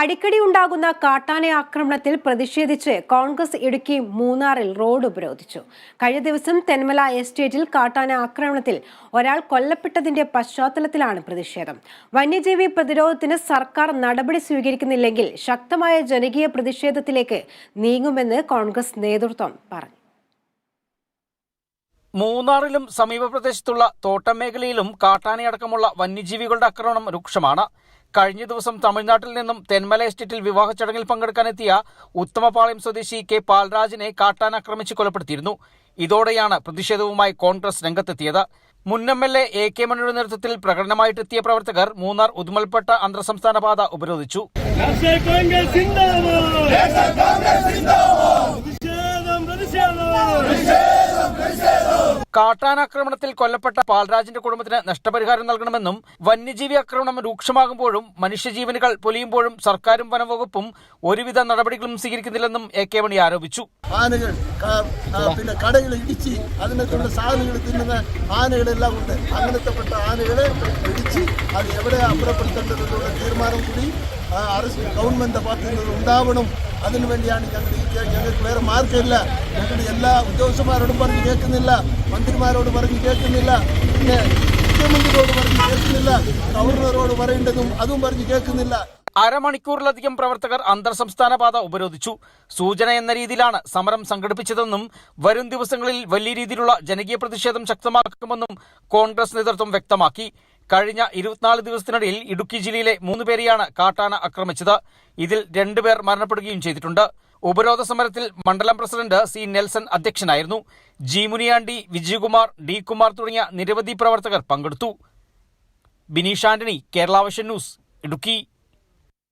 അടിക്കടി ഉണ്ടാകുന്ന കാട്ടാന ആക്രമണത്തിൽ പ്രതിഷേധിച്ച് കോൺഗ്രസ് ഇടുക്കി മൂന്നാറിൽ റോഡ് ഉപരോധിച്ചു. കഴിഞ്ഞ ദിവസം തെന്മല എസ്റ്റേറ്റിൽ കാട്ടാന ആക്രമണത്തിൽ ഒരാൾ കൊല്ലപ്പെട്ടതിന്റെ പശ്ചാത്തലത്തിലാണ് പ്രതിഷേധം. വന്യജീവി പ്രതിരോധത്തിന് സർക്കാർ നടപടി സ്വീകരിക്കുന്നില്ലെങ്കിൽ ശക്തമായ ജനകീയ പ്രതിഷേധത്തിലേക്ക് നീങ്ങുമെന്ന് കോൺഗ്രസ് നേതൃത്വം പറഞ്ഞു. മൂന്നാറിലും സമീപ പ്രദേശത്തുള്ള തോട്ടം മേഖലയിലും കാട്ടാനയടക്കമുള്ള വന്യജീവികളുടെ ആക്രമണം രൂക്ഷമാണ്. കഴിഞ്ഞ ദിവസം തമിഴ്നാട്ടിൽ നിന്നും തെന്മല എസ്റ്റേറ്റിൽ വിവാഹ ചടങ്ങിൽ പങ്കെടുക്കാനെത്തിയ ഉത്തമപാളയം സ്വദേശി കെ പാൽരാജിനെ കാട്ടാന ആക്രമിച്ച് കൊലപ്പെടുത്തിയിരുന്നു. ഇതോടെയാണ് പ്രതിഷേധവുമായി കോൺഗ്രസ് രംഗത്തെത്തിയത്. മുൻ MLA AK മണിയുടെ നേതൃത്വത്തിൽ പ്രകടനമായിട്ടെത്തിയ പ്രവർത്തകർ മൂന്നാർ ഉദുമൽപേട്ട അന്തർസംസ്ഥാന പാത ഉപരോധിച്ചു. കാട്ടാനാക്രമണത്തിൽ കൊല്ലപ്പെട്ട പാൽരാജിന്റെ കുടുംബത്തിന് നഷ്ടപരിഹാരം നൽകണമെന്നും വന്യജീവി ആക്രമണം രൂക്ഷമാകുമ്പോഴും മനുഷ്യജീവനുകൾ പൊലിയുമ്പോഴും സർക്കാരും വനംവകുപ്പും ഒരുവിധ നടപടികളും സ്വീകരിക്കുന്നില്ലെന്നും AK മണി ആരോപിച്ചു. ആനകൾ പിന്നെ കടകൾ ഇടിച്ച് അതിനകത്തുള്ള സാധനങ്ങൾ തിന്നുന്ന ആനകളെല്ലാം ഉണ്ട്. അങ്ങനത്തെപ്പെട്ട ആനകളെ ഇടിച്ച് അത് എവിടെ അപ്പുറപ്പെടുത്തേണ്ടതെന്നുള്ള തീരുമാനം കൂടി ഗവൺമെന്റ് ഭാഗത്തു നിന്ന് ഉണ്ടാവണം. അതിനുവേണ്ടിയാണ് ഞങ്ങൾക്ക് വേറെ മാർഗമില്ല. ഞങ്ങൾ എല്ലാ ഉദ്യോഗസ്ഥന്മാരോടും പറഞ്ഞ് കേൾക്കുന്നില്ല, മന്ത്രിമാരോട് പറഞ്ഞ് കേൾക്കുന്നില്ല, പിന്നെ മുഖ്യമന്ത്രിയോട് പറഞ്ഞ് കേൾക്കുന്നില്ല, ഗവർണറോട് പറയേണ്ടതും അതും പറഞ്ഞ് കേൾക്കുന്നില്ല. അരമണിക്കൂറിലധികം പ്രവർത്തകർ അന്തർസംസ്ഥാന പാത ഉപരോധിച്ചു. സൂചന എന്ന രീതിയിലാണ് സമരം സംഘടിപ്പിച്ചതെന്നും വരും ദിവസങ്ങളിൽ വലിയ രീതിയിലുള്ള ജനകീയ പ്രതിഷേധം ശക്തമാക്കുമെന്നും കോൺഗ്രസ് നേതൃത്വം വ്യക്തമാക്കി. കഴിഞ്ഞ 24 ദിവസത്തിനിടയിൽ ഇടുക്കി ജില്ലയിലെ 3 പേരെയാണ് കാട്ടാന ആക്രമിച്ചത്. ഇതിൽ 2 പേർ മരണപ്പെടുകയും ചെയ്തിട്ടുണ്ട്. ഉപരോധ സമരത്തിൽ മണ്ഡലം പ്രസിഡന്റ് C. നെൽസൺ അധ്യക്ഷനായിരുന്നു. G. മുനിയാണ്ടി, വിജയകുമാർ, D. കുമാർ തുടങ്ങിയ നിരവധി പ്രവർത്തകർ പങ്കെടുത്തു. Bineesh Antony, Kerala vision news, Idukki.